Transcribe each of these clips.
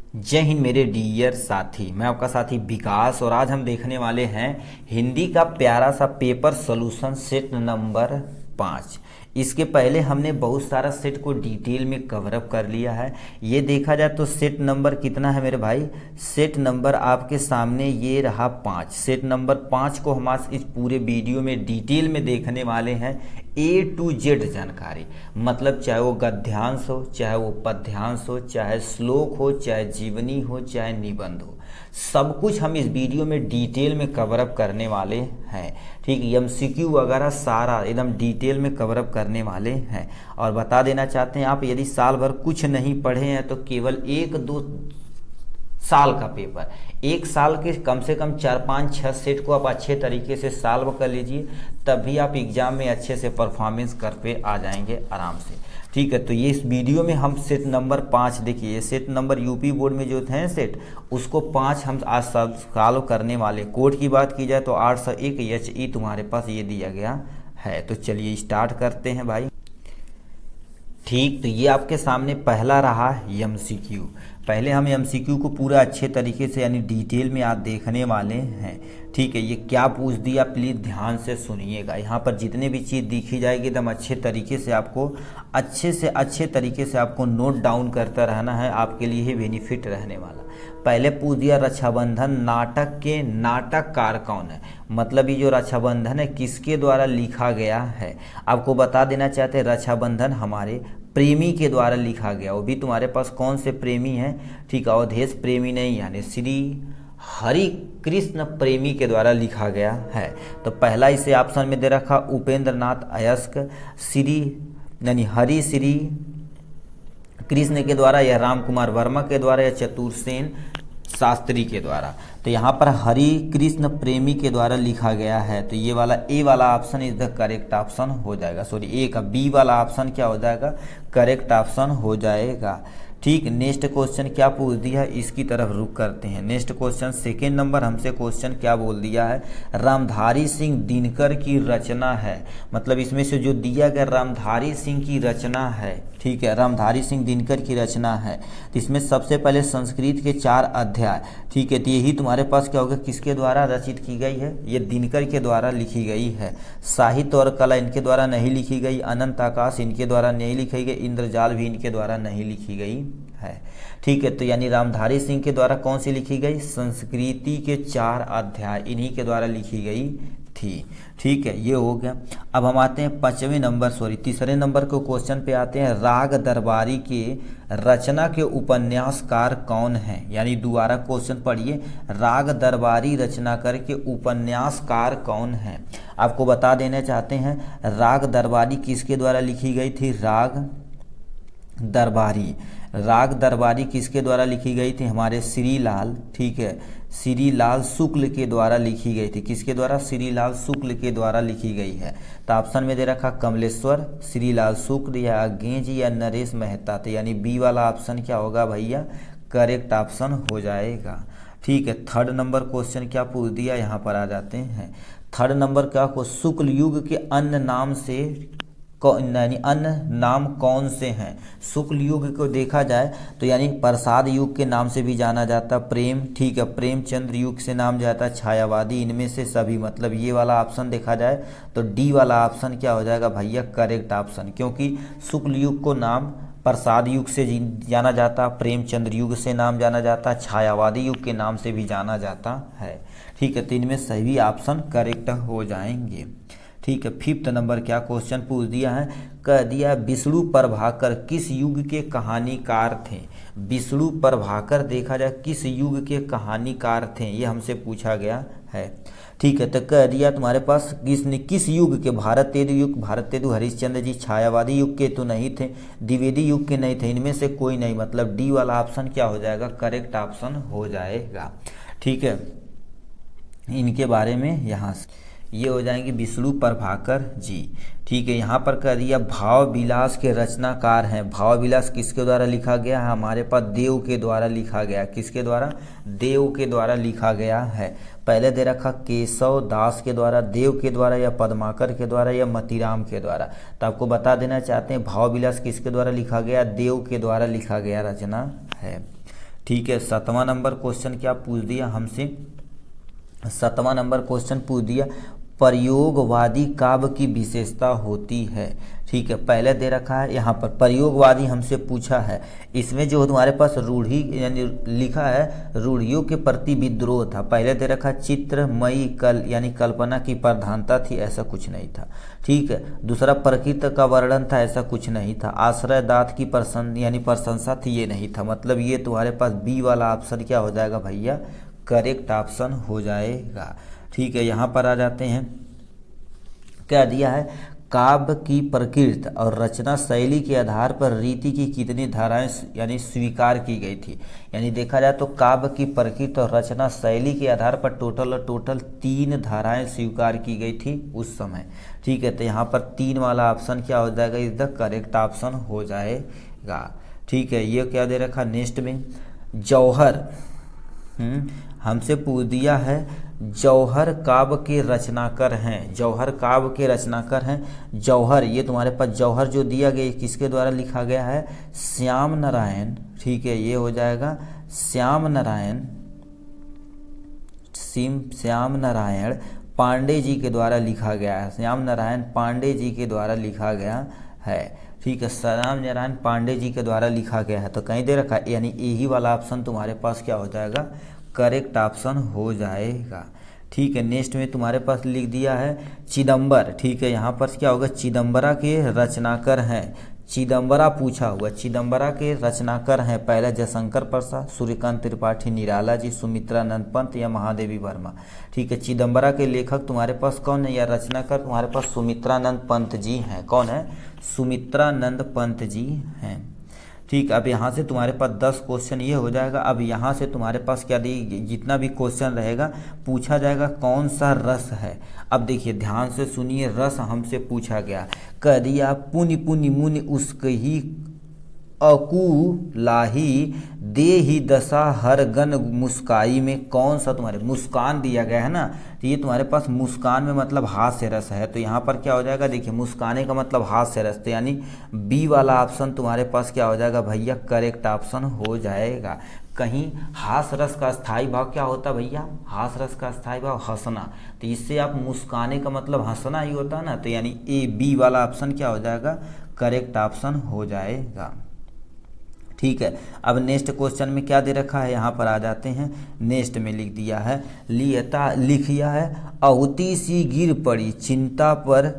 जय हिंद मेरे डियर साथी। मैं आपका साथी विकास और आज हम देखने वाले हैं हिंदी का प्यारा सा पेपर सॉल्यूशन सेट नंबर 5। इसके पहले हमने बहुत सारा सेट को डिटेल में कवरअप कर लिया है। ये देखा जाए तो सेट नंबर कितना है मेरे भाई, सेट नंबर आपके सामने ये रहा 5। सेट नंबर 5 को हम आज इस पूरे वीडियो में डिटेल में देखने वाले हैं। A to Z जानकारी, मतलब चाहे वो गद्यांश हो, चाहे वो पद्यांश हो, चाहे श्लोक हो, चाहे जीवनी हो, चाहे निबंध हो, सब कुछ हम इस वीडियो में डिटेल में कवरअप करने वाले हैं। ठीक, MCQ वगैरह सारा एकदम डिटेल में कवरअप करने वाले हैं। और बता देना चाहते हैं, आप यदि साल भर कुछ नहीं पढ़े हैं तो केवल 1-2 साल का पेपर, एक साल के कम से कम 4-5-6 सेट को आप अच्छे तरीके से सॉल्व कर लीजिए, तभी आप एग्जाम में अच्छे से परफॉर्मेंस कर पे आ जाएंगे आराम से। ठीक है, तो ये इस वीडियो में हम सेट नंबर 5 देखिए, ये सेट नंबर यूपी बोर्ड में जो थे सेट, उसको 5 हम आज सॉल्व करने वाले। कोड की बात की जाए तो 801 HE तुम्हारे पास ये दिया गया है। तो चलिए स्टार्ट करते हैं भाई। ठीक, तो ये आपके सामने पहला रहा MCQ। पहले हम MCQ को पूरा अच्छे तरीके से यानी डिटेल में आप देखने वाले हैं। ठीक है, ये क्या पूछ दिया प्लीज़ ध्यान से सुनिएगा। यहाँ पर जितने भी चीज़ दिखी जाएगी एकदम अच्छे तरीके से आपको अच्छे तरीके से आपको नोट डाउन करता रहना है, आपके लिए ही बेनिफिट रहने वाला। पहले पूछ दिया रक्षाबंधन नाटक के नाटककार कौन है, मतलब ये जो रक्षाबंधन है किसके द्वारा लिखा गया है। आपको बता देना चाहते हैं रक्षाबंधन हमारे प्रेमी के द्वारा लिखा गया। वो भी तुम्हारे पास कौन से प्रेमी हैं, ठीक है, अवधेश प्रेमी नहीं, यानी श्री हरि कृष्ण प्रेमी के द्वारा लिखा गया है। तो पहला इसे ऑप्शन में दे रखा उपेंद्र नाथ अयस्क, श्री यानी हरि श्री कृष्ण के द्वारा, या राम कुमार वर्मा के द्वारा, या चतुर्सेन शास्त्री के द्वारा। तो यहाँ पर हरि कृष्ण प्रेमी के द्वारा लिखा गया है। तो ये वाला ए वाला option is the correct option हो जाएगा। सॉरी, ए का बी वाला ऑप्शन क्या हो जाएगा, करेक्ट ऑप्शन हो जाएगा। ठीक, नेक्स्ट क्वेश्चन क्या पूछ दिया, इसकी तरफ रुक करते हैं। नेक्स्ट क्वेश्चन सेकेंड नंबर हमसे क्वेश्चन क्या बोल दिया है, रामधारी सिंह दिनकर की रचना है, मतलब इसमें से जो दिया गया रामधारी सिंह की रचना है। ठीक है, रामधारी सिंह दिनकर की रचना है। तो इसमें सबसे पहले संस्कृत के 4 अध्याय, ठीक है, तो यही तुम्हारे पास क्या होगा, किसके द्वारा रचित की गई है, ये दिनकर के द्वारा लिखी गई है। साहित्य और कला इनके द्वारा नहीं लिखी गई, अनंत आकाश इनके द्वारा नहीं लिखी गई, इंद्रजाल भी इनके द्वारा नहीं लिखी गई है। ठीक है, तो यानी रामधारी सिंह के द्वारा कौन सी लिखी गई, संस्कृति के 4 अध्याय इन्हीं के द्वारा लिखी गई थी। ठीक है, ये हो गया। अब हम आते हैं तीसरे नंबर के क्वेश्चन पे आते हैं। राग दरबारी के रचना के उपन्यासकार कौन है, यानी दोबारा क्वेश्चन पढ़िए, राग दरबारी रचनाकार के उपन्यासकार कौन है। आपको बता देना चाहते हैं राग दरबारी किसके द्वारा लिखी गई थी, राग दरबारी किसके द्वारा लिखी गई थी, हमारे श्रीलाल, ठीक है, श्रीलाल शुक्ल के द्वारा लिखी गई थी। किसके द्वारा, श्रीलाल शुक्ल के द्वारा लिखी गई है। तो ऑप्शन में दे रखा कमलेश्वर, श्रीलाल शुक्ल, या गेंज, या नरेश मेहता। तो यानी बी वाला ऑप्शन क्या होगा भैया, करेक्ट ऑप्शन हो जाएगा। ठीक है, थर्ड नंबर क्वेश्चन क्या पूछ दिया, यहाँ पर आ जाते हैं। थर्ड नंबर क्या को, शुक्ल युग के अन्य नाम से यानी अन्य नाम कौन से हैं। शुक्ल युग को देखा जाए तो यानी प्रसाद युग के नाम से भी जाना जाता, प्रेम, ठीक है, प्रेमचंद्र युग से नाम जाता, छायावादी, इनमें से सभी, मतलब ये वाला ऑप्शन देखा जाए तो डी वाला ऑप्शन क्या हो जाएगा भैया, करेक्ट ऑप्शन, क्योंकि शुक्ल युग को नाम प्रसाद युग से जाना जाता, प्रेमचंद्र युग से नाम जाना जाता, छायावादी युग के नाम से भी जाना जाता है। ठीक है, तो इनमें सभी ऑप्शन करेक्ट हो जाएंगे। ठीक है, फिफ्थ नंबर क्या क्वेश्चन पूछ दिया है, कह दिया विष्णु प्रभाकर किस युग के कहानीकार थे। विष्णु प्रभाकर देखा जाए किस युग के कहानीकार थे, ये हमसे पूछा गया है। ठीक है, तो कह दिया तुम्हारे पास किस युग के, भारत तेदु हरिश्चंद्र जी छायावादी युग के तो नहीं थे, द्विवेदी युग के नहीं थे, इनमें से कोई नहीं, मतलब डी वाला ऑप्शन क्या हो जाएगा, करेक्ट ऑप्शन हो जाएगा। ठीक है, इनके बारे में यहाँ ये हो जाएंगे विष्णु प्रभाकर जी। ठीक है, यहाँ पर कह दिया भाव विलास के रचनाकार हैं। भाव विलास किसके द्वारा लिखा गया है, हमारे पास देव के द्वारा लिखा गया। किसके द्वारा, देव के द्वारा लिखा गया है। पहले दे रखा केशव दास के द्वारा, देव के द्वारा, या पद्माकर के द्वारा, या मतीराम के द्वारा। तो आपको बता देना चाहते हैं भाव विलास किसके द्वारा लिखा गया, देव के द्वारा लिखा गया रचना है। ठीक है, 7वां नंबर क्वेश्चन क्या पूछ दिया हमसे, 7वां नंबर क्वेश्चन पूछ दिया प्रयोगवादी काव्य की विशेषता होती है। ठीक है, पहले दे रखा है यहाँ पर प्रयोगवादी हमसे पूछा है, इसमें जो तुम्हारे पास रूढ़ी यानी लिखा है रूढ़ियों के प्रति विद्रोह था। पहले दे रखा चित्रमयी कल यानी कल्पना की प्रधानता थी, ऐसा कुछ नहीं था। ठीक है, दूसरा प्रकृति का वर्णन था, ऐसा कुछ नहीं था। आश्रय दात की यानी प्रशंसा थी, ये नहीं था। मतलब ये तुम्हारे पास बी वाला ऑप्शन क्या हो जाएगा भैया, करेक्ट ऑप्शन हो जाएगा। ठीक है, यहाँ पर आ जाते हैं, क्या दिया है, काव्य की प्रकृति और रचना शैली के आधार पर रीति की कितनी धाराएं यानी स्वीकार की गई थी। यानी देखा जाए तो काव्य की प्रकृति और रचना शैली के आधार पर टोटल 3 धाराएं स्वीकार की गई थी उस समय। ठीक है, तो यहाँ पर 3 वाला ऑप्शन क्या हो जाएगा, इज द करेक्ट ऑप्शन हो जाएगा। ठीक है, ये क्या दे रखा नेक्स्ट में, जौहर हमसे पूछ दिया है जौहर काव्य के रचनाकार हैं। जौहर काव्य के रचनाकार हैं। जौहर, ये तुम्हारे पास जौहर जो दिया गया किसके द्वारा लिखा गया है, श्याम नारायण। ठीक है, ये हो जाएगा श्याम नारायण पांडे जी के द्वारा लिखा गया है। श्याम नारायण पांडे जी के द्वारा लिखा गया है। ठीक है, श्याम नारायण पांडे जी के द्वारा लिखा गया है, तो कहीं दे रखा है, यानी यही वाला ऑप्शन तुम्हारे पास क्या हो जाएगा, करेक्ट ऑप्शन हो जाएगा। ठीक है, नेक्स्ट में तुम्हारे पास लिख दिया है चिदंबर। ठीक है, यहाँ पर क्या होगा, चिदंबरा के रचनाकार हैं। चिदंबरा पूछा हुआ, चिदंबरा के रचनाकार हैं पहला जयशंकर प्रसाद, सूर्यकांत त्रिपाठी, निराला जी, सुमित्रानंद पंत या महादेवी वर्मा। ठीक है, चिदंबरा के लेखक तुम्हारे पास कौन है या रचनाकार तुम्हारे पास सुमित्रानंद पंत जी हैं। कौन है, सुमित्रानंद पंत जी हैं। ठीक, अब यहाँ से तुम्हारे पास 10 क्वेश्चन ये हो जाएगा। अब यहाँ से तुम्हारे पास क्या दी, जितना भी क्वेश्चन रहेगा पूछा जाएगा कौन सा रस है। अब देखिए ध्यान से सुनिए, रस हमसे पूछा गया, कह दिया पुनि पुनि मुनि उसकही अकू लाही दे ही दशा हर गन मुस्काई में कौन सा तुम्हारे मुस्कान दिया गया है ना, तो ये तुम्हारे पास मुस्कान में मतलब हास्य रस है। तो यहाँ पर क्या हो जाएगा, देखिए मुस्काने का मतलब हास्य रस, तो यानी बी वाला ऑप्शन तुम्हारे पास क्या हो जाएगा भैया, करेक्ट ऑप्शन हो जाएगा। कहीं हास रस का स्थायी भाव क्या होता भैया, हास रस का स्थायी भाव हंसना, तो इससे आप मुस्काने का मतलब हंसना ही होता है ना, तो यानी ए बी वाला ऑप्शन क्या हो जाएगा, करेक्ट ऑप्शन हो जाएगा। ठीक है, अब नेक्स्ट क्वेश्चन में क्या दे रखा है, यहाँ पर आ जाते हैं। नेक्स्ट में लिख दिया है लिखिया है अहुति सी गिर पड़ी चिंता पर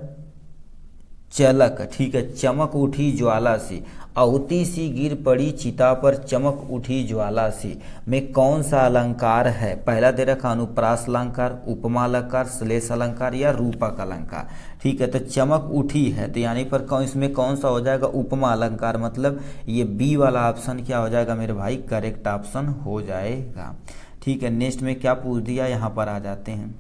चलक। ठीक है, चमक उठी ज्वाला सी, अहुति सी गिर पड़ी चिता पर चमक उठी ज्वाला सी में कौन सा अलंकार है। पहला दे रखा अनुप्रास अलंकार, उपमा अलंकार, श्लेष अलंकार या रूपक अलंकार। ठीक है, तो चमक उठी है, तो यानी पर इसमें कौन सा हो जाएगा, उपमा अलंकार, मतलब ये बी वाला ऑप्शन क्या हो जाएगा मेरे भाई, करेक्ट ऑप्शन हो जाएगा। ठीक है, नेक्स्ट में क्या पूछ दिया, यहाँ पर आ जाते हैं।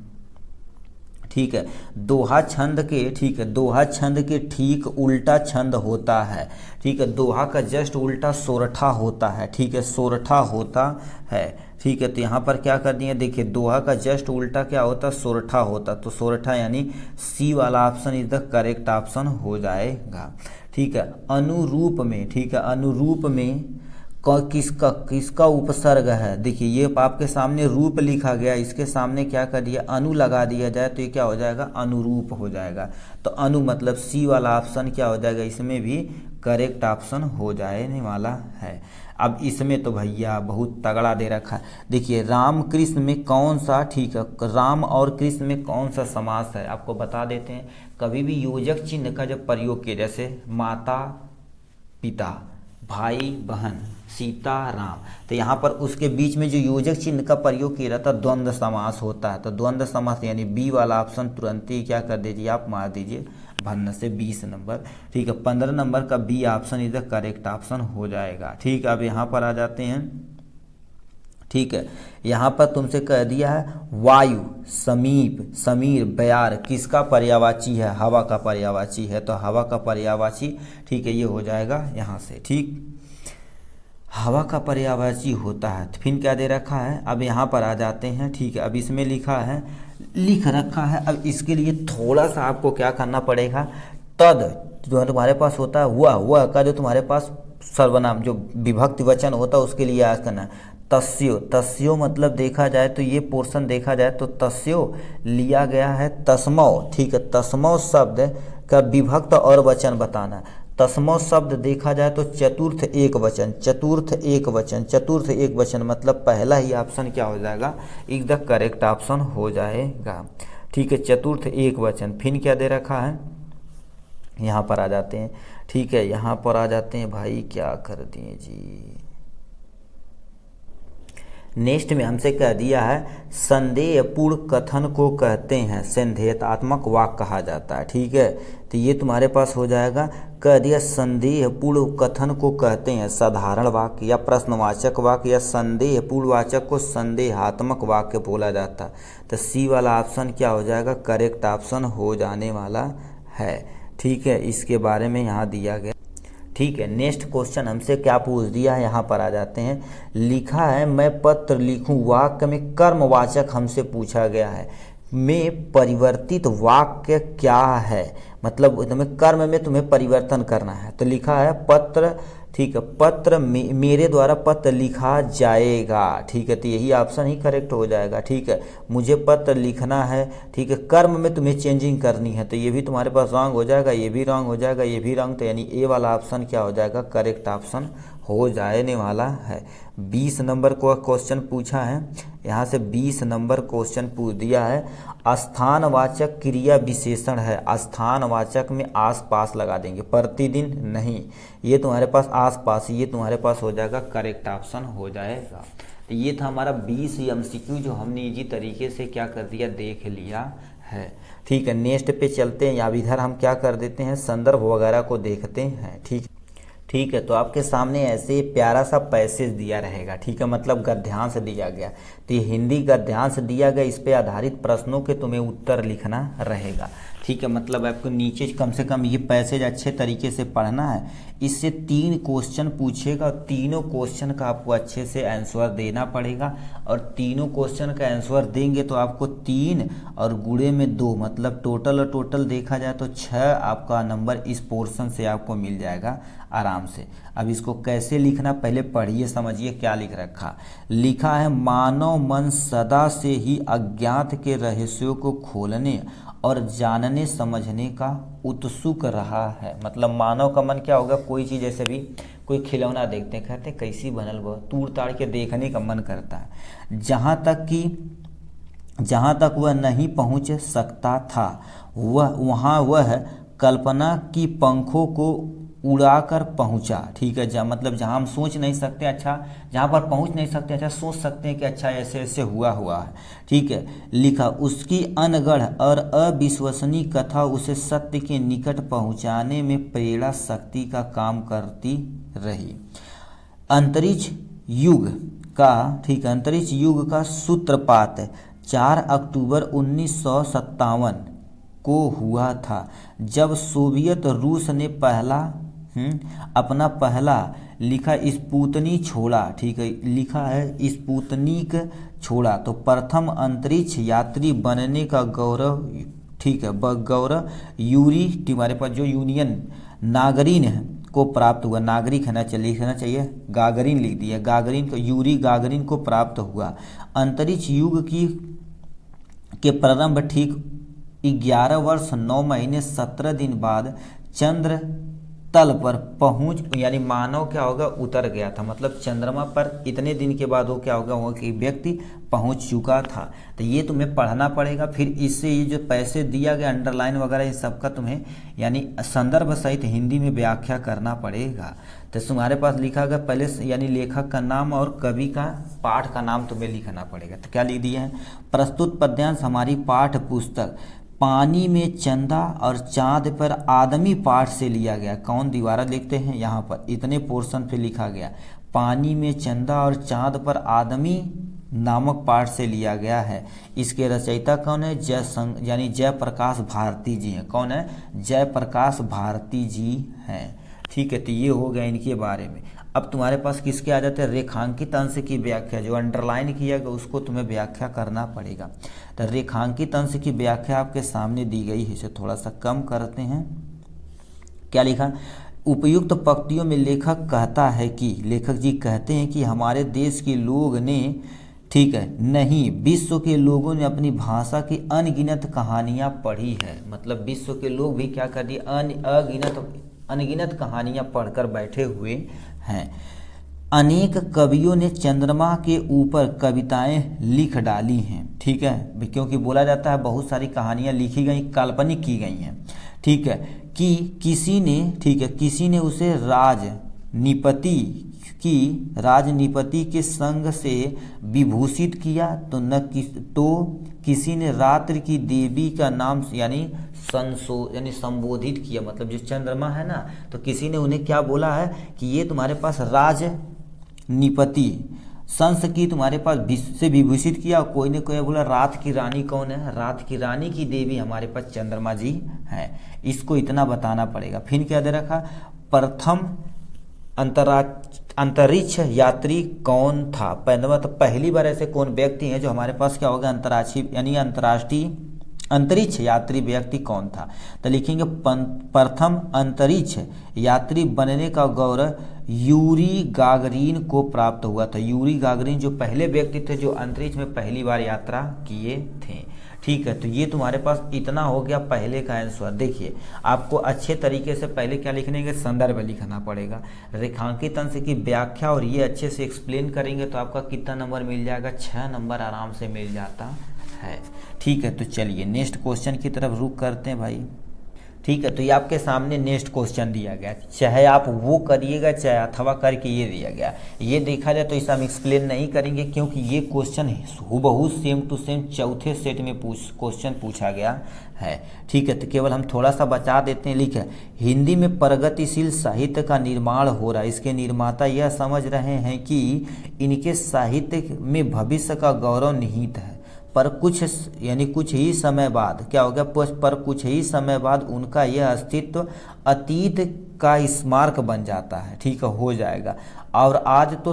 ठीक है, दोहा छंद के, ठीक है, दोहा छंद के ठीक उल्टा छंद होता है। ठीक है, दोहा का जस्ट उल्टा सोरठा होता है। ठीक है, सोरठा होता है। ठीक है, तो यहाँ पर क्या कर दिए, देखिए दोहा का जस्ट उल्टा क्या होता, सोरठा होता, तो सोरठा यानी सी वाला option is the correct option हो जाएगा। ठीक है, अनुरूप में, ठीक है, अनुरूप में किसका उपसर्ग है, देखिए ये आपके सामने रूप लिखा गया, इसके सामने क्या कर दिया, अनु लगा दिया जाए तो ये क्या हो जाएगा, अनुरूप हो जाएगा। तो अनु मतलब सी वाला ऑप्शन क्या हो जाएगा, इसमें भी करेक्ट ऑप्शन हो जाने वाला है। अब इसमें तो भैया बहुत तगड़ा दे रखा है, देखिए राम कृष्ण में कौन सा, ठीक है, राम और कृष्ण में कौन सा समास है, आपको बता देते हैं। कभी भी योजक चिन्ह का जब प्रयोग किया, जैसे माता पिता, भाई बहन, सीता राम, तो यहाँ पर उसके बीच में जो योजक चिन्ह का प्रयोग किया जाता है द्वंद्व समास होता है। तो द्वंद्व समास यानी बी वाला ऑप्शन तुरंत ही क्या कर दीजिए, आप मार दीजिए भन्न से 20 नंबर। ठीक है, 15 नंबर का बी ऑप्शन इधर करेक्ट ऑप्शन हो जाएगा। ठीक है, अब यहाँ पर आ जाते हैं। ठीक है, यहाँ पर तुमसे कह दिया है वायु, समीप, समीर, बयार किसका पर्यायवाची है, हवा का पर्यायवाची है, तो हवा का पर्यायवाची, ठीक है, ये हो जाएगा यहाँ से। ठीक, हवा का पर्यायवाची होता है। तो फिर क्या दे रखा है, अब यहाँ पर आ जाते हैं। ठीक है, अब इसमें लिख रखा है, अब इसके लिए थोड़ा सा आपको क्या करना पड़ेगा, तद जो तुम्हारे पास होता है वह का जो तुम्हारे पास सर्वनाम जो विभक्ति वचन होता है उसके लिए याद करना है। तस्यो, तस्यो मतलब देखा जाए तो ये पोर्शन देखा जाए तो तस्यो लिया गया है तस्मौ, ठीक है। तस्मौ शब्द का विभक्त और वचन बताना है। तस्मौ शब्द देखा जाए तो चतुर्थ एक वचन, चतुर्थ एक वचन, चतुर्थ एक वचन मतलब पहला ही ऑप्शन क्या हो जाएगा, इज द करेक्ट ऑप्शन हो जाएगा, ठीक है। चतुर्थ एक वचन। फिर क्या दे रखा है, यहाँ पर आ जाते हैं, ठीक है। यहाँ पर आ जाते हैं भाई, क्या कर दिए जी, नेक्स्ट में हमसे कह दिया है संदेहपूर्ण कथन को कहते हैं संदेहात्मक वाक्य कहा जाता है, ठीक है। तो ये तुम्हारे पास हो जाएगा, कह दिया संदेहपूर्ण कथन को कहते हैं साधारण वाक्य या प्रश्नवाचक वाक्य या संदेहपूर्ण वाचक को संदेहात्मक वाक्य बोला जाता है। तो सी वाला ऑप्शन क्या हो जाएगा, करेक्ट ऑप्शन हो जाने वाला है, ठीक है। इसके बारे में यहाँ दिया गया, ठीक है। नेक्स्ट क्वेश्चन हमसे क्या पूछ दिया है, यहाँ पर आ जाते हैं। लिखा है मैं पत्र लिखूं, वाक्य में कर्मवाचक हमसे पूछा गया है, में परिवर्तित वाक्य क्या है, मतलब तुम्हें कर्म में तुम्हें परिवर्तन करना है। तो लिखा है पत्र, ठीक है, पत्र मेरे द्वारा पत्र लिखा जाएगा, ठीक है। तो यही ऑप्शन ही करेक्ट हो जाएगा, ठीक है। मुझे पत्र लिखना है, ठीक है। कर्म में तुम्हें चेंजिंग करनी है, तो ये भी तुम्हारे पास रॉन्ग हो जाएगा, ये भी रॉन्ग हो जाएगा, ये भी रॉन्ग। तो यानी ए वाला ऑप्शन क्या हो जाएगा, करेक्ट ऑप्शन हो जाने वाला है। 20 नंबर को क्वेश्चन पूछा है, यहाँ से 20 नंबर क्वेश्चन पूछ दिया है। स्थानवाचक क्रिया विशेषण है, स्थानवाचक में आसपास लगा देंगे, प्रतिदिन नहीं, ये तुम्हारे पास आसपास, ये तुम्हारे पास हो जाएगा, करेक्ट ऑप्शन हो जाएगा। तो ये था हमारा 20 MCQ जो हमने इजी तरीके से क्या कर दिया, देख लिया है, ठीक है। नेक्स्ट पे चलते हैं, या इधर हम क्या कर देते हैं, संदर्भ वगैरह को देखते हैं, ठीक है। तो आपके सामने ऐसे प्यारा सा पैसेज दिया रहेगा, ठीक है, मतलब गद्यांश दिया गया। तो ये हिंदी गद्यांश दिया गया, इस पे आधारित प्रश्नों के तुम्हें उत्तर लिखना रहेगा, ठीक है। मतलब आपको नीचे कम से कम ये पैसेज अच्छे तरीके से पढ़ना है। इससे 3 क्वेश्चन पूछेगा, तीनों क्वेश्चन का आपको अच्छे से आंसर देना पड़ेगा, और तीनों क्वेश्चन का आंसर देंगे तो आपको 3 और गुणे में 2 मतलब टोटल देखा जाए तो 6 आपका नंबर इस पोर्शन से आपको मिल जाएगा आराम से। अब इसको कैसे लिखना पहले पढ़िए, समझिए क्या लिख रखा। लिखा है मानव मन सदा से ही अज्ञात के रहस्यों को खोलने और जानने समझने का उत्सुक रहा है। मतलब मानव का मन क्या होगा, कोई चीज़ जैसे भी कोई खिलौना देखते हैं, कहते हैं कैसी बनल वो, तूड़ ताड़ के देखने का मन करता है। जहाँ तक वह नहीं पहुँच सकता था वहाँ वह कल्पना की पंखों को उड़ाकर पहुंचा, ठीक है। मतलब जहां हम सोच नहीं सकते, अच्छा जहां पर पहुंच नहीं सकते, अच्छा सोच सकते हैं कि अच्छा ऐसे ऐसे हुआ है, ठीक है। लिखा उसकी अनगढ़ और अविश्वसनीय कथा उसे सत्य के निकट पहुंचाने में प्रेरणा शक्ति का काम करती रही। अंतरिक्ष युग का, ठीक है, अंतरिक्ष युग का सूत्रपात 4 अक्टूबर 1957 को हुआ था, जब सोवियत रूस ने अपना पहला लिखा स्पुतनिक छोड़ा, ठीक है, लिखा है स्पुतनिक छोड़ा। तो प्रथम अंतरिक्ष यात्री बनने का गौरव, ठीक है, गौरव यूरी, हमारे पास जो यूनियन नागरिन है को प्राप्त हुआ, नागरिक है ना, लिखना चाहिए गागरिन लिख दिया, गागरिन को, यूरी गागरिन को प्राप्त हुआ। अंतरिक्ष युग के प्रारंभ ठीक 11 वर्ष 9 महीने 17 दिन बाद चंद्र तल पर पहुंच, यानी मानव क्या होगा, उतर गया था। मतलब चंद्रमा पर इतने दिन के बाद वो क्या होगा, वो कि व्यक्ति पहुंच चुका था। तो ये तुम्हें पढ़ना पड़ेगा। फिर इससे ये जो पैसे दिया गया अंडरलाइन वगैरह इन सब का तुम्हें यानी संदर्भ सहित हिंदी में व्याख्या करना पड़ेगा। तो तुम्हारे पास लिखा गया पहले यानी लेखक का नाम और कवि का पाठ का नाम तुम्हें लिखना पड़ेगा। तो क्या लिख दिया है, प्रस्तुत पद्यांश हमारी पाठ्य पुस्तक पानी में चंदा और चांद पर आदमी पाठ से लिया गया। कौन, दीवारा लिखते हैं यहाँ पर, इतने पोर्शन पे लिखा गया पानी में चंदा और चांद पर आदमी नामक पाठ से लिया गया है। इसके रचयिता कौन है, यानी जयप्रकाश भारती जी हैं। कौन है, जयप्रकाश भारती जी हैं, ठीक है। तो ये हो गया इनके बारे में। अब तुम्हारे पास किसके आ जाते हैं, रेखांकित अंश की व्याख्या, जो अंडरलाइन किया गया उसको तुम्हें व्याख्या करना पड़ेगा। तो रेखांकित अंश की व्याख्या आपके सामने दी गई है, इसे थोड़ा सा कम करते हैं। क्या लिखा, उपयुक्त पंक्तियों में लेखक कहता है कि लेखक जी कहते हैं कि हमारे देश के लोग ने, ठीक है, नहीं, विश्व के लोगों ने अपनी भाषा की अनगिनत कहानियाँ पढ़ी है। मतलब विश्व के लोग भी क्या कर दिए, अनगिनत कहानियाँ पढ़कर बैठे हुए हैं। अनेक कवियों ने चंद्रमा के ऊपर कविताएं लिख डाली हैं, ठीक है, क्योंकि बोला जाता है बहुत सारी कहानियां लिखी गई, काल्पनिक की गई हैं, ठीक है, कि किसी ने, ठीक है, किसी ने उसे राजनिपति के संग से विभूषित किया, तो किसी ने रात्रि की देवी का नाम यानी संबोधित किया। मतलब जो चंद्रमा है ना, तो किसी ने उन्हें क्या बोला है कि ये तुम्हारे पास राजनिपति, संस की तुम्हारे पास से विभूषित किया। कोई ने कोई बोला रात की रानी कौन है, रात की रानी की देवी हमारे पास चंद्रमा जी हैं। इसको इतना बताना पड़ेगा। फिर क्या दे रखा, प्रथम अंतरिक्ष यात्री कौन था। पहली बार ऐसे कौन व्यक्ति हैं जो हमारे पास क्या होगा, अंतर्राष्ट्रीय अंतरिक्ष यात्री व्यक्ति कौन था। तो लिखेंगे प्रथम अंतरिक्ष यात्री बनने का गौरव यूरी गागरिन को प्राप्त हुआ था। यूरी गागरिन जो पहले व्यक्ति थे जो अंतरिक्ष में पहली बार यात्रा किए थे, ठीक है। तो ये तुम्हारे पास इतना हो गया पहले का आंसर। देखिए आपको अच्छे तरीके से पहले क्या लिखने के, संदर्भ लिखना पड़ेगा, रेखांकित अंश की व्याख्या, और ये अच्छे से एक्सप्लेन करेंगे तो आपका कितना नंबर मिल जाएगा, 6 नंबर आराम से मिल जाता है, ठीक है। तो चलिए नेक्स्ट क्वेश्चन की तरफ रुख करते हैं भाई, ठीक है। तो ये आपके सामने नेक्स्ट क्वेश्चन दिया गया, चाहे आप वो करिएगा चाहे अथवा करके ये दिया गया। ये देखा जाए तो इसे हम एक्सप्लेन नहीं करेंगे क्योंकि ये क्वेश्चन हूबहू सेम टू सेम चौथे सेट में क्वेश्चन पूछा गया है, ठीक है। तो केवल हम थोड़ा सा बचा देते हैं। लिखा हिंदी में प्रगतिशील साहित्य का निर्माण हो रहा है। इसके निर्माता यह समझ रहे हैं कि इनके साहित्य में भविष्य का गौरव निहित है, पर कुछ ही समय बाद क्या हो गया, पर कुछ ही समय बाद उनका यह अस्तित्व अतीत का स्मारक बन जाता है, ठीक है, हो जाएगा। और आज तो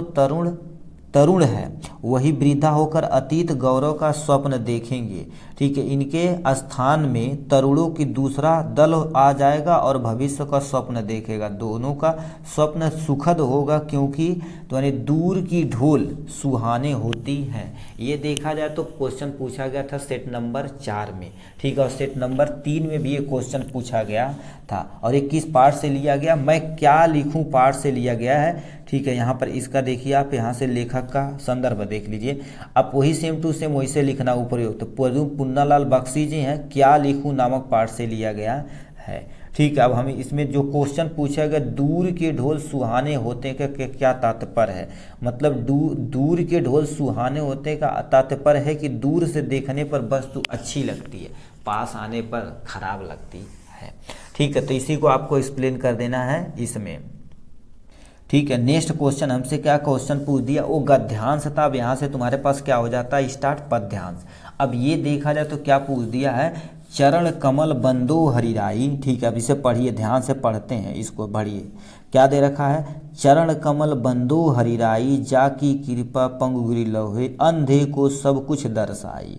तरुण है, वही वृद्धा होकर अतीत गौरव का स्वप्न देखेंगे, ठीक है। इनके स्थान में तरुणों की दूसरा दल आ जाएगा और भविष्य का स्वप्न देखेगा। दोनों का स्वप्न सुखद होगा क्योंकि तो दूर की ढोल सुहाने होती हैं। ये देखा जाए तो क्वेश्चन पूछा गया था सेट नंबर 4 में, ठीक है, और सेट नंबर 3 में भी ये क्वेश्चन पूछा गया था। और ये किस पार्ट से लिया गया, मैं क्या लिखूं पार्ट से लिया गया है, ठीक है। यहाँ पर इसका देखिए आप, यहाँ से लेखक का संदर्भ देख लीजिए आप, वही सेम टू सेम वैसे लिखना उपयुक्त। तो पुन्नालाल बख्शी जी हैं, क्या लिखूं नामक पाठ से लिया गया है, ठीक है। अब हमें इसमें जो क्वेश्चन पूछा गया, दूर के ढोल सुहाने होते का क्या तात्पर्य है। मतलब दूर के ढोल सुहाने होते का तात्पर्य है कि दूर से देखने पर वस्तु अच्छी लगती है, पास आने पर खराब लगती है, ठीक है। तो इसी को आपको एक्सप्लेन कर देना है इसमें, ठीक है। नेक्स्ट क्वेश्चन हमसे क्या क्वेश्चन पूछ दिया, वो गद्यांश था। अब यहाँ से तुम्हारे पास क्या हो जाता है, स्टार्ट पद्यांश। अब ये देखा जाए तो क्या पूछ दिया है, चरण कमल बंदो हरिराई, ठीक है। अब इसे पढ़िए, ध्यान से पढ़ते हैं, इसको पढ़िए। क्या दे रखा है, चरण कमल बंदो हरिराई, जाकी कृपा पंगुगिरी लोहे, अंधे को सब कुछ दर्शाई,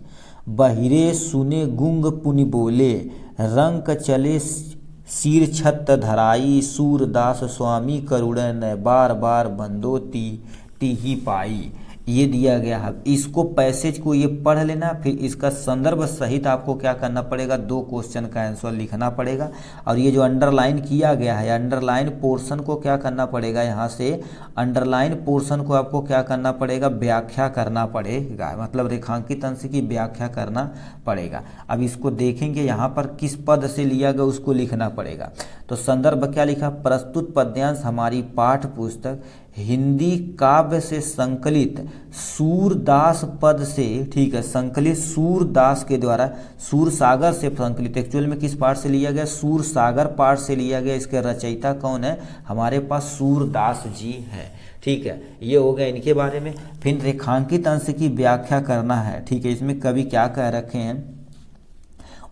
बहिरे सुने गुंग पुनि बोले, रंक चले सिर छत धराई, सूरदास स्वामी करुणन, बार बार बंदो ती ही पाई। ये दिया गया है। इसको पैसेज को ये पढ़ लेना, फिर इसका संदर्भ सहित आपको क्या करना पड़ेगा, 2 क्वेश्चन का आंसर लिखना पड़ेगा। और ये जो अंडरलाइन किया गया है, अंडरलाइन पोर्शन को क्या करना पड़ेगा, यहाँ से अंडरलाइन पोर्शन को आपको क्या करना पड़ेगा, व्याख्या करना पड़ेगा, मतलब रेखांकित अंश की व्याख्या करना पड़ेगा। अब इसको देखेंगे, यहाँ पर किस पद से लिया गया उसको लिखना पड़ेगा। तो संदर्भ क्या लिखा, प्रस्तुत पद्यांश हमारी पाठ्य पुस्तक हिंदी काव्य से संकलित सूरदास पद से, ठीक है, संकलित सूरदास के द्वारा, सूरसागर से संकलित, एक्चुअल में किस पाठ से लिया गया, सूरसागर पाठ से लिया गया। इसके रचयिता कौन है, हमारे पास सूरदास जी है, ठीक है। ये हो गया इनके बारे में। फिर रेखांकित अंश की व्याख्या करना है, ठीक है। इसमें कवि क्या कह रखे हैं,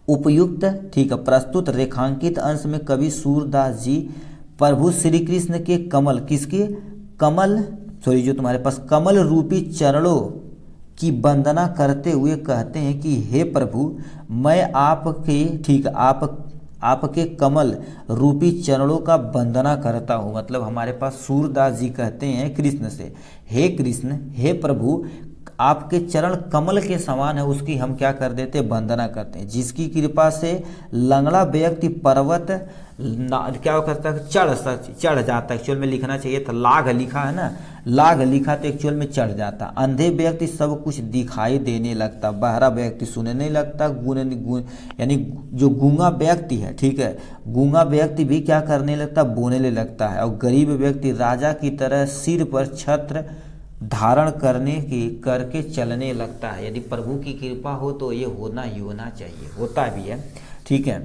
उपयुक्त, ठीक है, प्रस्तुत रेखांकित अंश में कवि सूरदास जी प्रभु श्री कृष्ण के कमल, किसके कमल, सॉरी, जो तुम्हारे पास कमल रूपी चरणों की वंदना करते हुए कहते हैं कि हे प्रभु, मैं आपके, ठीक, आपके कमल रूपी चरणों का वंदना करता हूँ। मतलब हमारे पास सूरदास जी कहते हैं कृष्ण से, हे कृष्ण, हे प्रभु, आपके चरण कमल के समान है, उसकी हम क्या कर देते, वंदना करते हैं। जिसकी कृपा से लंगड़ा व्यक्ति पर्वत क्या करता है, चढ़ जाता। एक्चुअल में लिखना चाहिए था लाघ, लिखा है ना, लाघ लिखा तो एक्चुअल में चढ़ जाता। अंधे व्यक्ति सब कुछ दिखाई देने लगता, बहरा व्यक्ति सुनने लगता, यानी जो गूंगा व्यक्ति है, ठीक है, गूंगा व्यक्ति भी क्या करने लगता, बोलने लगता है। और गरीब व्यक्ति राजा की तरह सिर पर छत्र धारण करके चलने लगता है। यदि प्रभु की कृपा हो तो ये होना ही होना चाहिए, होता भी है, ठीक है।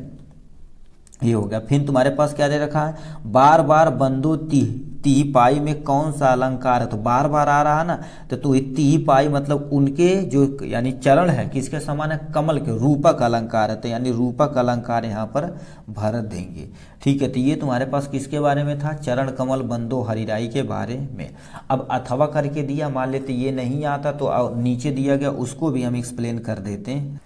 ये हो गया। फिर तुम्हारे पास क्या दे रखा है, बार बार बंदो तीही पाई में कौन सा अलंकार है, तो बार बार आ रहा है ना, तो तीही पाई मतलब उनके जो यानी चरण है किसके समान है, कमल के, रूपक अलंकार है, तो यानी रूपक अलंकार यहाँ पर भर देंगे, ठीक है। तो ये तुम्हारे पास किसके बारे में था, चरण कमल बंदो हरिराई के बारे में। अब अथवा करके दिया, मान लेते ये नहीं आता तो नीचे दिया गया उसको भी हम एक्सप्लेन कर देते हैं,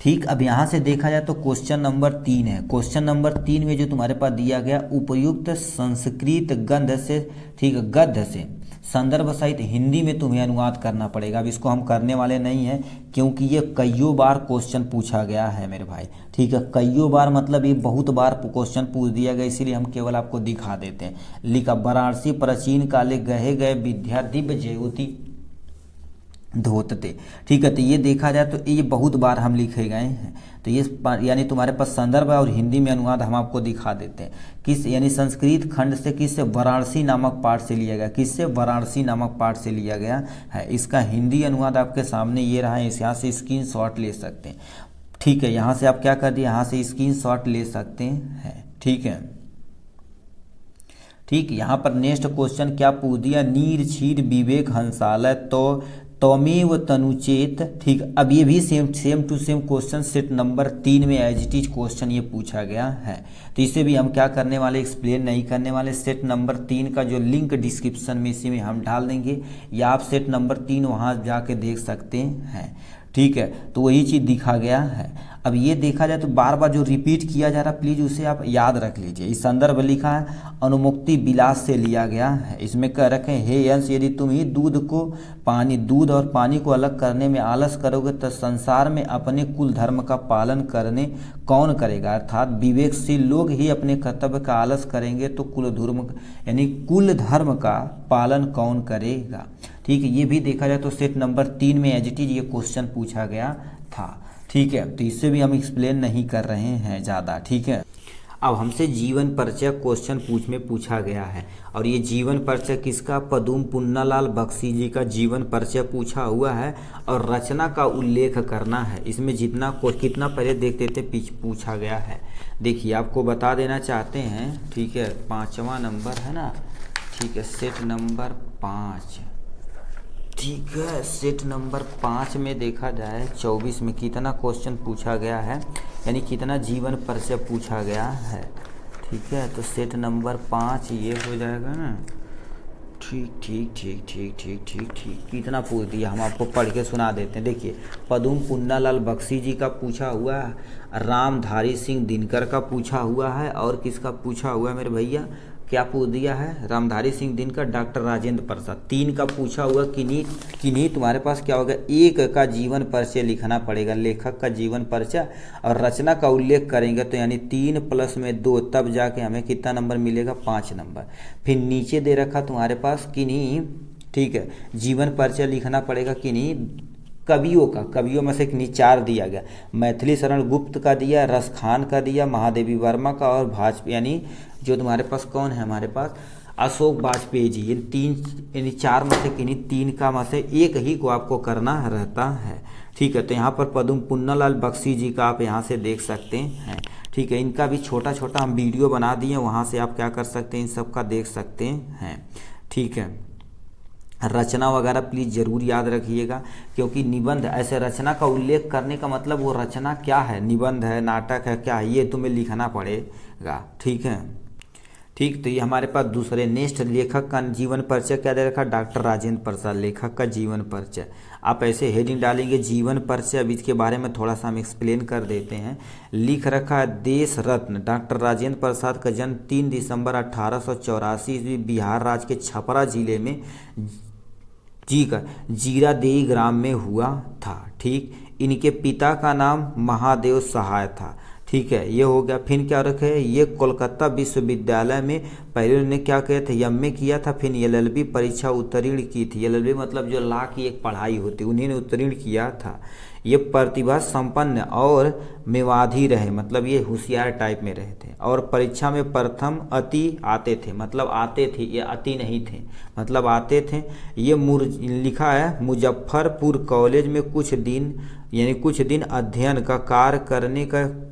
ठीक। अब यहाँ से देखा जाए तो क्वेश्चन नंबर 3 है। क्वेश्चन नंबर 3 में जो तुम्हारे पास दिया गया, उपयुक्त संस्कृत गद्य से, ठीक है, गद्य से संदर्भ सहित हिंदी में तुम्हें अनुवाद करना पड़ेगा। अब इसको हम करने वाले नहीं हैं क्योंकि ये कईयों बार क्वेश्चन पूछा गया है मेरे भाई, ठीक है। कईयों बार मतलब ये बहुत बार क्वेश्चन पूछ दिया गया, इसीलिए हम केवल आपको दिखा देते हैं। लिखा, वाराणसी प्राचीन काले गहे गए विद्या दिव्य ज्योति धोतते, ठीक है। तो ये देखा जाए तो ये बहुत बार हम लिखे गए हैं, तो ये यानी तुम्हारे पास संदर्भ है और हिंदी में अनुवाद हम आपको दिखा देते हैं। किस यानी संस्कृत खंड से किससे, वाराणसी नामक पाठ से लिया गया, किससे, वाराणसी नामक पाठ से लिया गया है। इसका हिंदी अनुवाद आपके सामने ये रहा है, यहाँ से स्क्रीनशॉट ले सकते हैं, ठीक है। यहाँ से आप क्या कर दिए, यहाँ से स्क्रीनशॉट ले सकते हैं, ठीक है, ठीक। यहाँ पर नेक्स्ट क्वेश्चन क्या पूछ दिया, नीर क्षीर विवेक हंसालय तो तमेव तनुचेत, ठीक। अब ये भी same to same question set number 3 में एज इट इज क्वेश्चन ये पूछा गया है, तो इसे भी हम क्या करने वाले, एक्सप्लेन नहीं करने वाले। सेट नंबर 3 का जो लिंक डिस्क्रिप्शन में इसी में हम डाल देंगे, या आप सेट नंबर 3 वहाँ जाके देख सकते हैं, ठीक है। तो वही चीज़ दिखा गया है। अब ये देखा जाए तो बार बार जो रिपीट किया जा रहा है, प्लीज उसे आप याद रख लीजिए। इस संदर्भ लिखा है, अनुमुक्ति विलास से लिया गया है। इसमें कह रखे, हे अंश, यदि तुम ही दूध और पानी को अलग करने में आलस करोगे तो संसार में अपने कुल धर्म का पालन करने कौन करेगा। अर्थात विवेकशील लोग ही अपने कर्तव्य का आलस करेंगे तो कुल धर्म का पालन कौन करेगा, ठीक है। ये भी देखा जाए तो सेट नंबर 3 में एज इट इज ये क्वेश्चन पूछा गया था, ठीक है। तो इससे भी हम एक्सप्लेन नहीं कर रहे हैं ज़्यादा, ठीक है। अब हमसे जीवन परिचय क्वेश्चन पूछा गया है, और ये जीवन परिचय किसका, पदुम पुन्नालाल बख्शी जी का जीवन परिचय पूछा हुआ है, और रचना का उल्लेख करना है। इसमें कितना पहले देखते थे पूछा गया है, देखिए आपको बता देना चाहते हैं, ठीक है। 5वां नंबर है ना, ठीक है, सेट नंबर 5, ठीक है। सेट नंबर 5 में देखा जाए 24 में कितना क्वेश्चन पूछा गया है, यानी कितना जीवन परिचय पूछा गया है, ठीक है। तो सेट नंबर 5 ये हो जाएगा ना, ठीक। कितना पूछ दिया, हम आपको पढ़ के सुना देते हैं। देखिए, पदुम पुन्नालाल बख्शी जी का पूछा हुआ है, रामधारी सिंह दिनकर का पूछा हुआ है, और किसका पूछा हुआ है मेरे भैया, क्या पूछ दिया है, रामधारी सिंह दिनकर, डॉक्टर राजेंद्र प्रसाद। 3 का पूछा हुआ, किन्हीं तुम्हारे पास क्या होगा, 1 का जीवन परिचय लिखना पड़ेगा, लेखक का जीवन परिचय, और रचना का उल्लेख करेंगे तो यानी 3 + में 2, तब जाके हमें कितना नंबर मिलेगा, 5 नंबर। फिर नीचे दे रखा तुम्हारे पास किन्हीं, ठीक है, जीवन परिचय लिखना पड़ेगा किन्हीं कवियों में से किन्हीं 4 दिया गया, मैथिली शरण गुप्त का दिया, रसखान का दिया, महादेवी वर्मा का, और भाजपा यानी जो तुम्हारे पास कौन है, हमारे पास अशोक वाजपेयी जी। यानी 4 में से किन्हीं 3 का में से 1 ही को आपको करना रहता है, ठीक है। तो यहाँ पर पदुम पुन्नालाल बख्शी जी का आप यहाँ से देख सकते हैं, ठीक है। इनका भी छोटा हम वीडियो बना दिए, वहाँ से आप क्या कर सकते हैं, इन सब का देख सकते हैं, ठीक है। रचना वगैरह प्लीज़ ज़रूर याद रखिएगा, क्योंकि निबंध ऐसे रचना का उल्लेख करने का मतलब वो रचना क्या है, निबंध है, नाटक है, क्या है, ये तुम्हें लिखना पड़ेगा, ठीक है। ठीक, तो ये हमारे पास दूसरे नेक्स्ट लेखक का जीवन परिचय क्या दे रखा, डॉक्टर राजेंद्र प्रसाद, लेखक का जीवन परिचय। आप ऐसे हेडिंग डालेंगे जीवन परिचय। अब इसके बारे में थोड़ा सा हम एक्सप्लेन कर देते हैं। लिख रखा है देश रत्न डॉक्टर राजेंद्र प्रसाद का जन्म 3 दिसंबर 1884 ईस्वी बिहार राज्य के छपरा जिले में जीरादेई ग्राम में हुआ था। ठीक, इनके पिता का नाम महादेव सहाय था। ठीक है, ये हो गया। फिर क्या रखे, ये कोलकाता विश्वविद्यालय में पहले उन्होंने क्या किया था, एमए किया था, फिर एलएलबी परीक्षा उत्तीर्ण की थी। एलएलबी मतलब जो लॉ की एक पढ़ाई होती है, उन्हीं ने उत्तीर्ण किया था। ये प्रतिभा संपन्न और मेवाधी रहे, मतलब ये होशियार टाइप में रहे थे, और परीक्षा में प्रथम अति आते थे, मतलब आते थे, ये अति नहीं थे, मतलब आते थे। ये लिखा है मुजफ्फरपुर कॉलेज में कुछ दिन अध्ययन का कार्य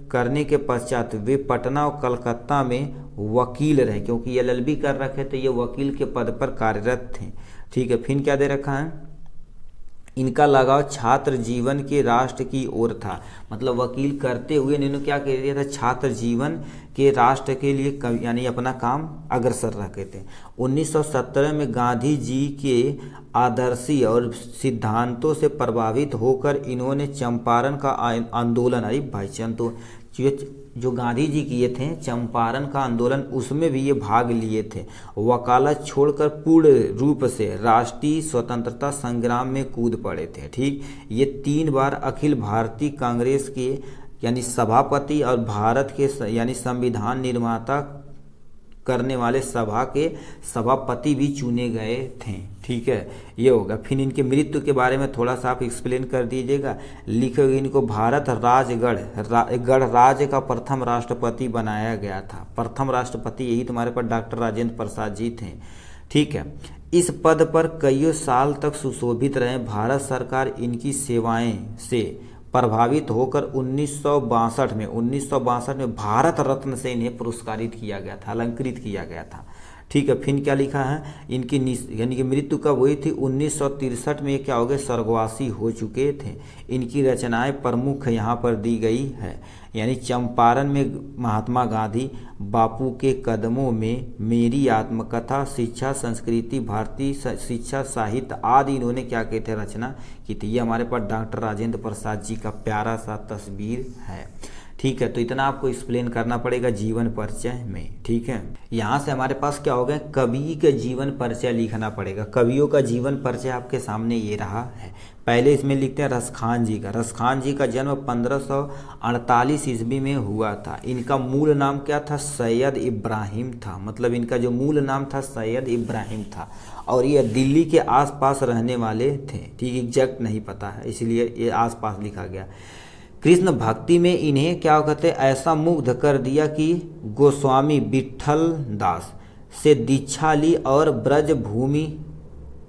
करने के पश्चात वे पटना और कलकत्ता में वकील रहे, क्योंकि एलएलबी कर रखे थे, ये वकील के पद पर कार्यरत थे। ठीक है, फिर क्या दे रखा है, इनका लगाव छात्र जीवन के राष्ट्र की ओर था, मतलब वकील करते हुए इन्होंने क्या कह दिया था, छात्र जीवन के राष्ट्र के लिए यानी अपना काम अग्रसर रखे थे। 1917 में गांधी जी के आदर्शी और सिद्धांतों से प्रभावित होकर इन्होंने चंपारण का आंदोलन, अरे भाई जो गांधी जी किए थे चंपारण का आंदोलन, उसमें भी ये भाग लिए थे। वकालत छोड़कर पूर्ण रूप से राष्ट्रीय स्वतंत्रता संग्राम में कूद पड़े थे। ठीक, ये 3 बार अखिल भारतीय कांग्रेस के यानी सभापति और भारत के यानी संविधान निर्माता करने वाले सभा के सभापति भी चुने गए थे। ठीक है, ये होगा। फिर इनके मृत्यु के बारे में थोड़ा सा आप एक्सप्लेन कर दीजिएगा। लिखे इनको भारत गणराज्य का प्रथम राष्ट्रपति बनाया गया था। प्रथम राष्ट्रपति यही तुम्हारे पास डॉक्टर राजेंद्र प्रसाद जी थे। ठीक है, इस पद पर कई साल तक सुशोभित रहे। भारत सरकार इनकी सेवाएं से प्रभावित होकर 1962 में भारत रत्न से इन्हें पुरस्कारित किया गया था, अलंकृत किया गया था। ठीक है, फिर क्या लिखा है, इनकी यानी कि मृत्यु कब हुई थी, 1963 में। ये क्या हो गए, स्वर्गवासी हो चुके थे। इनकी रचनाएं प्रमुख यहाँ पर दी गई है, यानी चंपारण में महात्मा गांधी, बापू के कदमों में, मेरी आत्मकथा, शिक्षा संस्कृति, भारतीय शिक्षा साहित्य आदि इन्होंने क्या कहते हैं, रचना की थी। ये हमारे पास डॉक्टर राजेंद्र प्रसाद जी का प्यारा सा तस्वीर है। ठीक है, तो इतना आपको एक्सप्लेन करना पड़ेगा जीवन परिचय में। ठीक है, यहाँ से हमारे पास क्या हो गया, कवि के जीवन परिचय लिखना पड़ेगा। कवियों का जीवन परिचय आपके सामने ये रहा है। पहले इसमें लिखते हैं रसखान जी का। रसखान जी का जन्म 1548 ईस्वी में हुआ था। इनका मूल नाम क्या था, सैयद इब्राहिम था, मतलब इनका जो मूल नाम था सैयद इब्राहिम था, और ये दिल्ली के आसपास रहने वाले थे। ठीक, एग्जैक्ट नहीं पता है, इसलिए ये आसपास लिखा गया। कृष्ण भक्ति में इन्हें क्या कहते हैं, ऐसा मुग्ध कर दिया कि गोस्वामी विठल दास से दीक्षा ली और ब्रजभूमि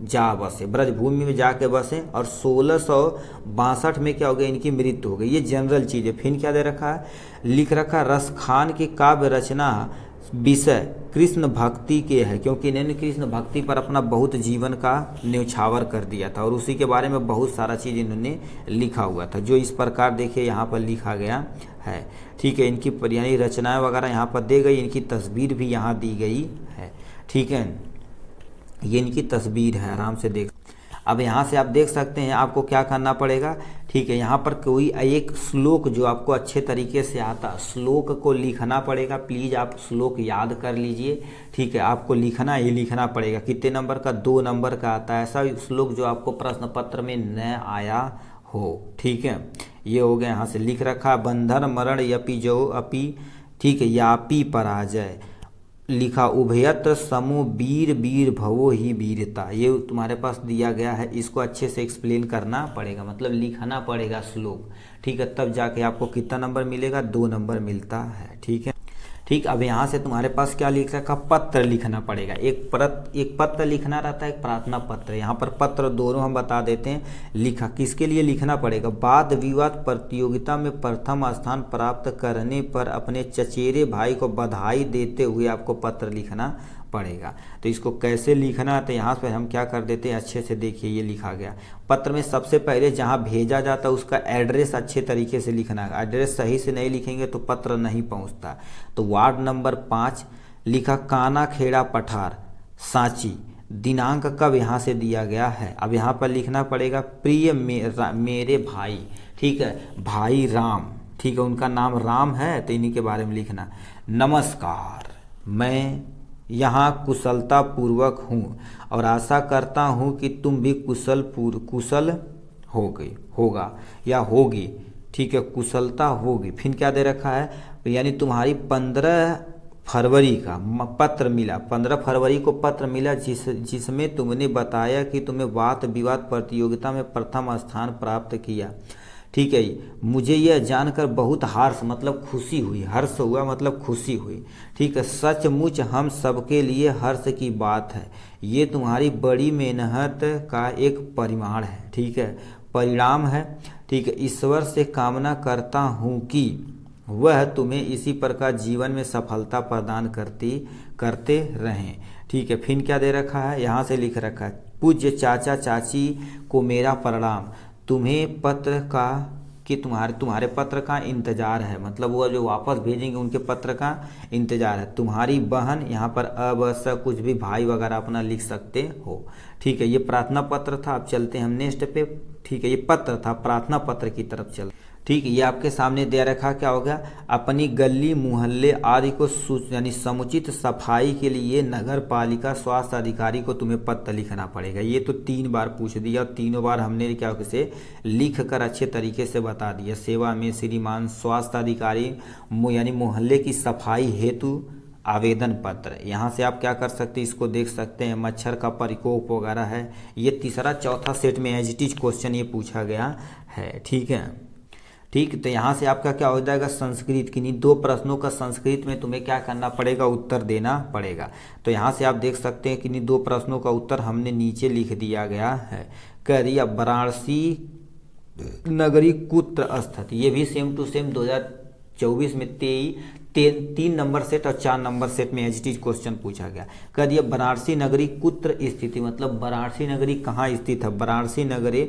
जा बसे, ब्रजभूमि में जाके बसे, और 1662 में क्या हो गया, इनकी मृत्यु हो गई। ये जनरल चीज़ है। फिर क्या दे रखा है, लिख रखा रसखान की काव्य रचना विषय कृष्ण भक्ति के है, क्योंकि इन्होंने कृष्ण भक्ति पर अपना बहुत जीवन का न्यौछावर कर दिया था, और उसी के बारे में बहुत सारा चीज़ इन्होंने लिखा हुआ था, जो इस प्रकार देखिए यहाँ पर लिखा गया है। ठीक है, इनकी यानी रचनाएं वगैरह यहाँ पर दी गई, इनकी तस्वीर भी यहाँ दी गई है। ठीक है, ये इनकी तस्वीर है, आराम से देख। अब यहाँ से आप देख सकते हैं, आपको क्या करना पड़ेगा। ठीक है, यहाँ पर कोई एक श्लोक जो आपको अच्छे तरीके से आता, श्लोक को लिखना पड़ेगा। प्लीज़ आप श्लोक याद कर लीजिए। ठीक है, आपको लिखना, ये लिखना पड़ेगा। कितने नंबर का, 2 नंबर का आता है ऐसा श्लोक जो आपको प्रश्न पत्र में न आया हो। ठीक है, ये हो गया। यहाँ से लिख रखा बंधन मरण यपि जो अपि, ठीक है, यापि पराजय लिखा, उभयत्र समो वीर वीर भवो ही वीरता। ये तुम्हारे पास दिया गया है, इसको अच्छे से एक्सप्लेन करना पड़ेगा, मतलब लिखना पड़ेगा श्लोक। ठीक है, तब जाके आपको कितना नंबर मिलेगा, 2 नंबर मिलता है। ठीक है, ठीक। अब यहाँ से तुम्हारे पास क्या लिख रखा, पत्र लिखना पड़ेगा। एक पत्र लिखना रहता है, एक प्रार्थना पत्र। यहाँ पर पत्र दोनों हम बता देते हैं। लिखा किसके लिए लिखना पड़ेगा, वाद विवाद प्रतियोगिता में प्रथम स्थान प्राप्त करने पर अपने चचेरे भाई को बधाई देते हुए आपको पत्र लिखना पड़ेगा। तो इसको कैसे लिखना है, तो यहाँ पर हम क्या कर देते हैं, अच्छे से देखिए, ये लिखा गया। पत्र में सबसे पहले जहाँ भेजा जाता है उसका एड्रेस अच्छे तरीके से लिखना है। एड्रेस सही से नहीं लिखेंगे तो पत्र नहीं पहुँचता। तो वार्ड नंबर 5 लिखा काना खेड़ा पठार सांची, दिनांक कब यहाँ से दिया गया है। अब यहाँ पर लिखना पड़ेगा प्रिय मेरे भाई, ठीक है, भाई राम, ठीक है, उनका नाम राम है तो इन्हीं के बारे में लिखना। नमस्कार, मैं यहाँ कुशलता पूर्वक हूँ और आशा करता हूँ कि तुम भी कुशल होगा या होगी, ठीक है, कुशलता होगी। फिर क्या दे रखा है, यानी तुम्हारी 15 फरवरी का पत्र मिला, 15 फरवरी को पत्र मिला जिसमें तुमने बताया कि तुम्हें वाद विवाद प्रतियोगिता में प्रथम स्थान प्राप्त किया, ठीक है। मुझे यह जानकर बहुत हर्ष मतलब खुशी हुई, हर्ष हुआ मतलब खुशी हुई, ठीक है। सचमुच हम सबके लिए हर्ष की बात है, ये तुम्हारी बड़ी मेहनत का एक परिमाण है, ठीक है, परिणाम है, ठीक है। ईश्वर से कामना करता हूँ कि वह तुम्हें इसी प्रकार जीवन में सफलता प्रदान करते रहें, ठीक है। फिर क्या दे रखा है, यहाँ से लिख रखा है पूज्य चाचा चाची को मेरा प्रणाम, तुम्हें पत्र का कि तुम्हारे पत्र का इंतजार है, मतलब वो जो वापस भेजेंगे उनके पत्र का इंतजार है। तुम्हारी बहन, यहाँ पर अब स कुछ भी भाई वगैरह अपना लिख सकते हो, ठीक है। ये प्रार्थना पत्र था। अब चलते हैं हम नेक्स्ट पे, ठीक है, ये पत्र था, प्रार्थना पत्र की तरफ चल, ठीक है। ये आपके सामने दे रखा क्या हो गया, अपनी गली मोहल्ले आदि को यानी समुचित सफाई के लिए नगर पालिका स्वास्थ्य अधिकारी को तुम्हें पत्र लिखना पड़ेगा। ये तो 3 बार पूछ दिया और तीनों बार हमने क्या उसे लिख कर अच्छे तरीके से बता दिया। सेवा में श्रीमान स्वास्थ्य अधिकारी यानी मोहल्ले की सफाई हेतु आवेदन पत्र, यहाँ से आप क्या कर सकते हैं, इसको देख सकते हैं, मच्छर का प्रकोप वगैरह है। ये तीसरा चौथा सेट में एज इट इज क्वेश्चन ये पूछा गया है, ठीक है, ठीक। तो यहाँ से आपका क्या हो जाएगा, संस्कृत, किन्हीं 2 प्रश्नों का संस्कृत में तुम्हें क्या करना पड़ेगा, उत्तर देना पड़ेगा। तो यहाँ से आप देख सकते हैं किन्हीं 2 प्रश्नों का उत्तर हमने नीचे लिख दिया गया है। कह दिया वाराणसी नगरी कुत्र स्थित, ये भी सेम टू सेम 2024 में 3 नंबर सेट और 4 नंबर सेट में एज इट इज क्वेश्चन पूछा गया। कह दिया वाराणसी नगरी कुत्र स्थिति, मतलब वाराणसी नगरी कहाँ स्थित है। वाराणसी नगरी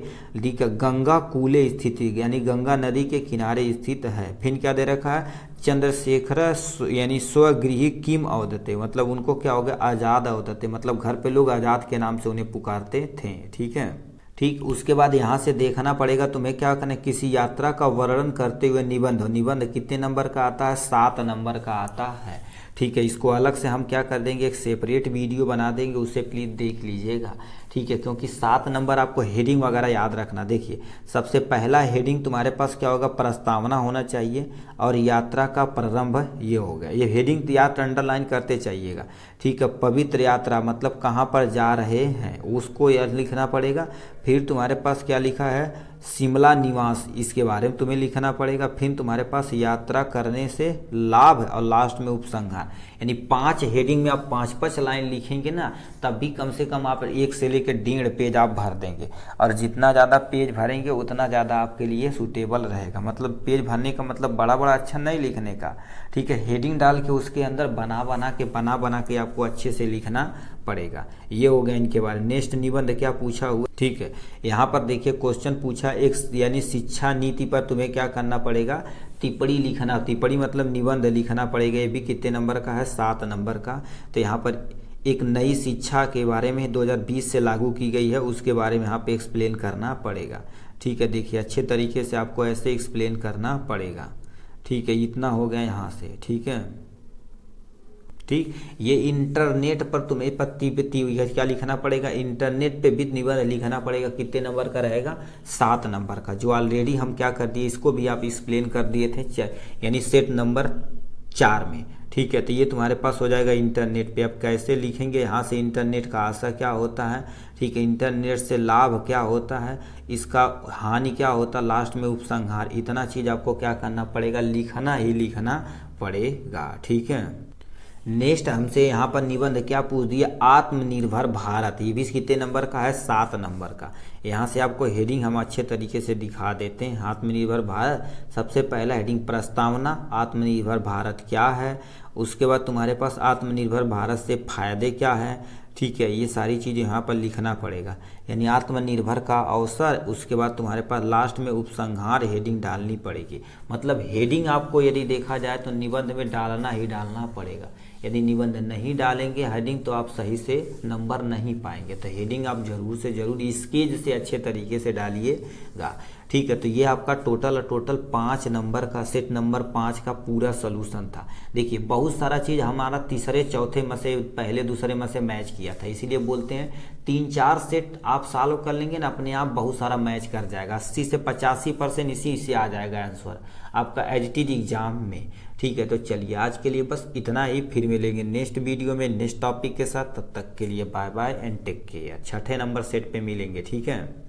गंगा कूले स्थित, यानी गंगा नदी के किनारे स्थित है। फिर क्या दे रखा है, चंद्रशेखर यानी स्वगृही किम अवदते, मतलब उनको क्या हो गया, आज़ाद अवदते, मतलब घर पे लोग आज़ाद के नाम से उन्हें पुकारते थे, ठीक है, ठीक। उसके बाद यहाँ से देखना पड़ेगा तुम्हें क्या करना है, किसी यात्रा का वर्णन करते हुए निबंध, निबंध कितने नंबर का आता है, 7 नंबर का आता है, ठीक है। इसको अलग से हम क्या कर देंगे, एक सेपरेट वीडियो बना देंगे, उसे प्लीज़ देख लीजिएगा, ठीक है, क्योंकि 7 नंबर आपको हेडिंग वगैरह याद रखना। देखिए सबसे पहला हेडिंग तुम्हारे पास क्या होगा, प्रस्तावना होना चाहिए और यात्रा का प्रारंभ ये हो गया, ये हेडिंग याद अंडरलाइन करते चाहिएगा, ठीक है। पवित्र यात्रा मतलब कहाँ पर जा रहे हैं उसको याद लिखना पड़ेगा। फिर तुम्हारे पास क्या लिखा है, शिमला निवास, इसके बारे में तुम्हें लिखना पड़ेगा। फिर तुम्हारे पास यात्रा करने से लाभ और लास्ट में उपसंहार, यानी 5 हेडिंग में आप 5-5 लाइन लिखेंगे ना, तब भी कम से कम आप 1 से लेकर 1.5 पेज आप भर देंगे। और जितना ज़्यादा पेज भरेंगे उतना ज़्यादा आपके लिए सूटेबल रहेगा। मतलब पेज भरने का मतलब बड़ा बड़ा अक्षर नहीं लिखने का, ठीक है, हेडिंग डाल के उसके अंदर बना बना के आपको अच्छे से लिखना पड़ेगा। ये हो गया इनके बारे में। नेक्स्ट निबंध क्या पूछा हुआ, ठीक है, यहाँ पर देखिए क्वेश्चन पूछा एक यानी शिक्षा नीति पर तुम्हें क्या करना पड़ेगा, टिप्पणी लिखना, टिप्पणी मतलब निबंध लिखना पड़ेगा। ये भी कितने नंबर का है, 7 नंबर का। तो यहाँ पर एक नई शिक्षा के बारे में 2020 से लागू की गई है, उसके बारे में यहाँ पे एक्सप्लेन करना पड़ेगा, ठीक है। देखिए अच्छे तरीके से आपको ऐसे एक्सप्लेन करना पड़ेगा, ठीक है। इतना हो गया यहाँ से, ठीक है, ठीक। ये इंटरनेट पर तुम्हें क्या लिखना पड़ेगा, इंटरनेट पे भी निबंध लिखना पड़ेगा। कितने नंबर का रहेगा, 7 नंबर का, जो ऑलरेडी हम क्या कर दिए, इसको भी आप एक्सप्लेन कर दिए थे, यानी सेट नंबर 4 में, ठीक है। तो ये तुम्हारे पास हो जाएगा इंटरनेट पे। अब कैसे लिखेंगे, यहाँ से इंटरनेट का आशा क्या होता है, ठीक है, इंटरनेट से लाभ क्या होता है, इसका हानि क्या होता है, लास्ट में उपसंहार। इतना चीज़ आपको क्या करना पड़ेगा, लिखना ही लिखना पड़ेगा, ठीक है। नेक्स्ट हमसे यहाँ पर निबंध क्या पूछ दिया, आत्मनिर्भर भारत, ये भी कितने नंबर का है, 7 नंबर का। यहाँ से आपको हेडिंग हम अच्छे तरीके से दिखा देते हैं। आत्मनिर्भर भारत, सबसे पहला हेडिंग प्रस्तावना, आत्मनिर्भर भारत क्या है, उसके बाद तुम्हारे पास आत्मनिर्भर भारत से फायदे क्या है, ठीक है। ये सारी चीज़ें यहाँ पर लिखना पड़ेगा, यानी आत्मनिर्भर का अवसर। उसके बाद तुम्हारे पास लास्ट में उपसंहार हेडिंग डालनी पड़ेगी। मतलब हेडिंग आपको यदि देखा जाए तो निबंध में डालना ही डालना पड़ेगा, यदि निबंध नहीं डालेंगे हेडिंग तो आप सही से नंबर नहीं पाएंगे। तो हेडिंग आप जरूर से जरूर स्केच से अच्छे तरीके से डालिएगा। ठीक है, तो ये आपका टोटल 5 नंबर का सेट नंबर 5 का पूरा सोल्यूशन था। देखिए बहुत सारा चीज़ हमारा तीसरे चौथे में से पहले दूसरे में से मैच किया था, इसीलिए बोलते हैं 3-4 सेट आप सॉल्व कर लेंगे ना, अपने आप बहुत सारा मैच कर जाएगा। 80 से 85% इसी से आ जाएगा आंसर आपका एडिटेड एग्जाम में। ठीक है, तो चलिए आज के लिए बस इतना ही, फिर मिलेंगे नेक्स्ट वीडियो में नेक्स्ट टॉपिक के साथ। तब तक के लिए bye bye and take care. छठे नंबर सेट पे मिलेंगे, ठीक है।